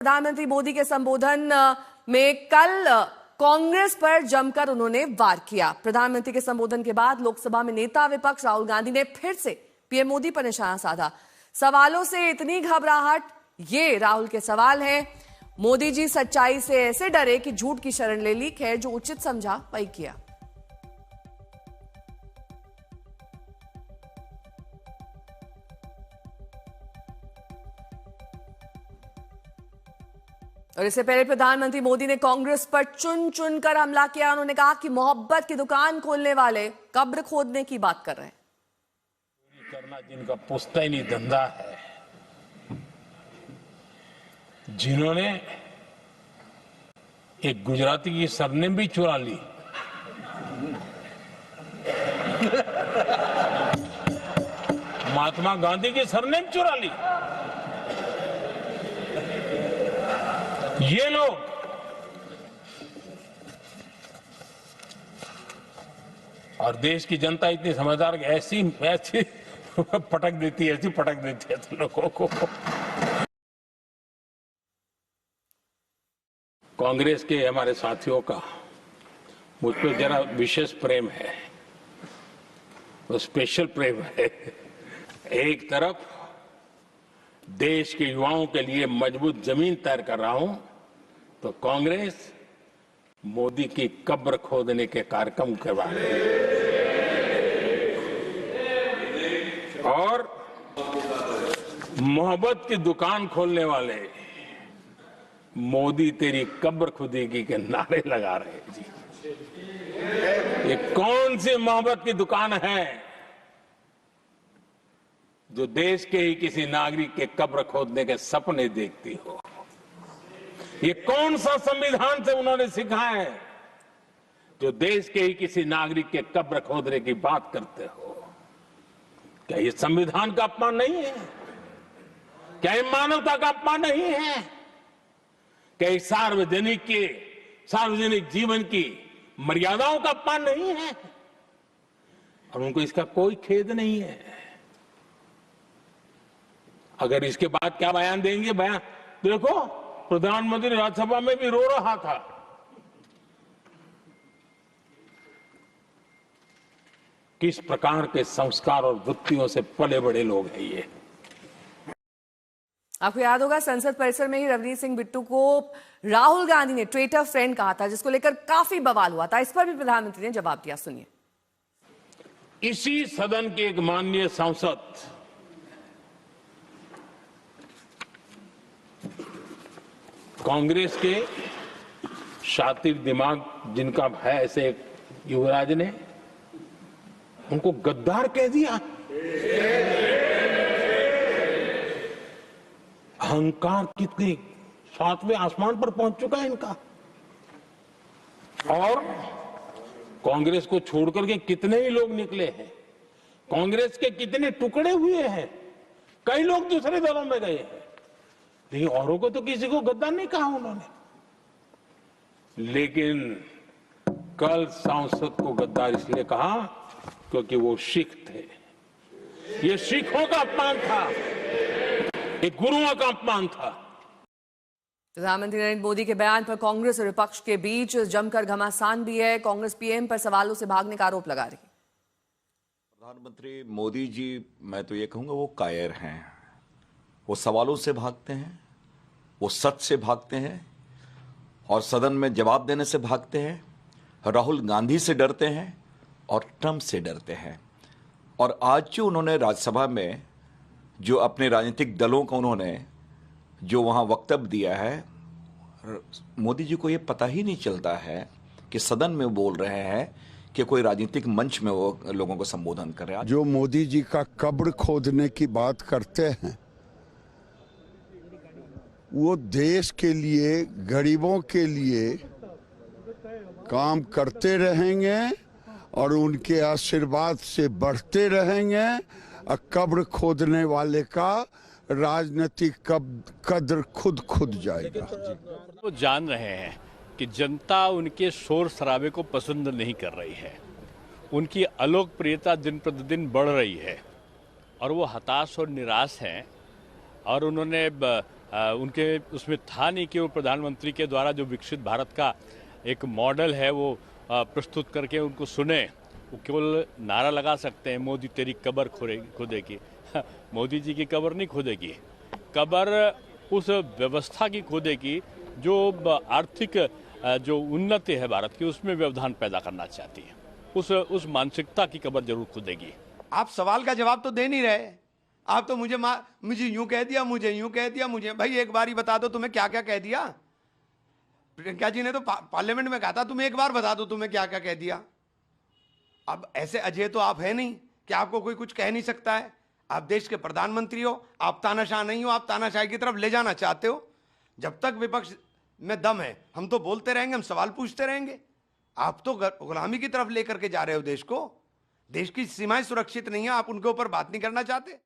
प्रधानमंत्री मोदी के संबोधन में कल कांग्रेस पर जमकर उन्होंने वार किया। प्रधानमंत्री के संबोधन के बाद लोकसभा में नेता विपक्ष राहुल गांधी ने फिर से पीएम मोदी पर निशाना साधा। सवालों से इतनी घबराहट, ये राहुल के सवाल हैं। मोदी जी सच्चाई से ऐसे डरे कि झूठ की शरण ले ली, खैर जो उचित समझा वही किया। और इससे पहले प्रधानमंत्री मोदी ने कांग्रेस पर चुन चुन कर हमला किया। उन्होंने कहा कि मोहब्बत की दुकान खोलने वाले कब्र खोदने की बात कर रहे हैं। करना जिनका पुश्तैनी धंधा है, जिन्होंने एक गुजराती की सरनेम भी चुरा ली, महात्मा गांधी की सरनेम चुरा ली, ये लोग और देश की जनता इतनी समझदार कि ऐसी पटक देती है, तो लोगों को। कांग्रेस के हमारे साथियों का मुझ पर जरा विशेष प्रेम है, तो स्पेशल प्रेम है। एक तरफ देश के युवाओं के लिए मजबूत जमीन तैयार कर रहा हूं, तो कांग्रेस मोदी की कब्र खोदने के कार्यक्रम करवा रही है और मोहब्बत की दुकान खोलने वाले मोदी तेरी कब्र खुदेगी के नारे लगा रहे हैं जी। ये कौन सी मोहब्बत की दुकान है जो देश के ही किसी नागरिक के कब्र खोदने के सपने देखती हो? ये कौन सा संविधान से उन्होंने सीखा है जो देश के ही किसी नागरिक के कब्र खोदने की बात करते हो? क्या ये संविधान का अपमान नहीं है? क्या ये मानवता का अपमान नहीं है? क्या ये सार्वजनिक जीवन की मर्यादाओं का अपमान नहीं है? और उनको इसका कोई खेद नहीं है। अगर इसके बाद क्या बयान देंगे? बयान देखो, प्रधानमंत्री राज्यसभा में भी रो रहा था। किस प्रकार के संस्कार और वृत्तियों से पले बड़े लोग हैं ये। आपको याद होगा, संसद परिसर में ही रवनीत सिंह बिट्टू को राहुल गांधी ने ट्रेटर फ्रेंड कहा था, जिसको लेकर काफी बवाल हुआ था। इस पर भी प्रधानमंत्री ने जवाब दिया, सुनिए। इसी सदन के एक माननीय सांसद कांग्रेस के शातिर दिमाग जिनका है, ऐसे एक युवराज ने उनको गद्दार कह दिया। अहंकार कितनी 7वें आसमान पर पहुंच चुका है इनका। और कांग्रेस को छोड़कर के कितने ही लोग निकले हैं, कांग्रेस के कितने टुकड़े हुए हैं, कई लोग दूसरे दलों में गए हैं, लेकिन औरों को तो किसी को गद्दार नहीं कहा उन्होंने। लेकिन कल सांसद को गद्दार इसलिए कहा क्योंकि वो सिख थे। ये सिखों का अपमान था, एक गुरुओं का अपमान था। प्रधानमंत्री नरेंद्र मोदी के बयान पर कांग्रेस और विपक्ष के बीच जमकर घमासान भी है। कांग्रेस पीएम पर सवालों से भागने का आरोप लगा रही है। प्रधानमंत्री मोदी जी, मैं तो ये कहूंगा वो कायर हैं। वो सवालों से भागते हैं, वो सच से भागते हैं और सदन में जवाब देने से भागते हैं। राहुल गांधी से डरते हैं और ट्रंप से डरते हैं। और आज जो उन्होंने राज्यसभा में जो अपने राजनीतिक दलों को उन्होंने जो वहाँ वक्तव्य दिया है, मोदी जी को ये पता ही नहीं चलता है कि सदन में बोल रहे हैं कि कोई राजनीतिक मंच में वो लोगों को संबोधन कर रहे हैं। जो मोदी जी का कब्र खोदने की बात करते हैं, वो देश के लिए, गरीबों के लिए काम करते रहेंगे और उनके आशीर्वाद से बढ़ते रहेंगे। और कब्र खोदने वाले का राजनीतिक कद्र खुद जाएगा। वो जान रहे हैं कि जनता उनके शोर शराबे को पसंद नहीं कर रही है, उनकी अलोकप्रियता दिन प्रतिदिन बढ़ रही है और वो हताश और निराश हैं। और उन्होंने उनके उसमें था नहीं कि वो प्रधानमंत्री के द्वारा जो विकसित भारत का एक मॉडल है वो प्रस्तुत करके उनको सुने। वो केवल नारा लगा सकते हैं मोदी तेरी कब्र खोदेगी। मोदी जी की कब्र नहीं खोदेगी, कब्र उस व्यवस्था की खोदेगी जो आर्थिक जो उन्नति है भारत की उसमें व्यवधान पैदा करना चाहती है। उस मानसिकता की कब्र जरूर खोदेगी। आप सवाल का जवाब तो दे नहीं रहे। आप तो मुझे यूं कह दिया, मुझे यूं कह दिया, मुझे भाई एक बार ही बता दो तुम्हें क्या क्या कह दिया। प्रियंका जी ने तो पार्लियामेंट में कहा था तुम्हें एक बार बता दो तुम्हें क्या क्या कह दिया। अब ऐसे अजय तो आप है नहीं कि आपको कोई कुछ कह नहीं सकता है। आप देश के प्रधानमंत्री हो, आप तानाशाह नहीं हो, आप तानाशाही की तरफ ले जाना चाहते हो। जब तक विपक्ष में दम है हम तो बोलते रहेंगे, हम सवाल पूछते रहेंगे। आप तो गुलामी की तरफ लेकर के जा रहे हो देश को। देश की सीमाएं सुरक्षित नहीं है, आप उनके ऊपर बात नहीं करना चाहते।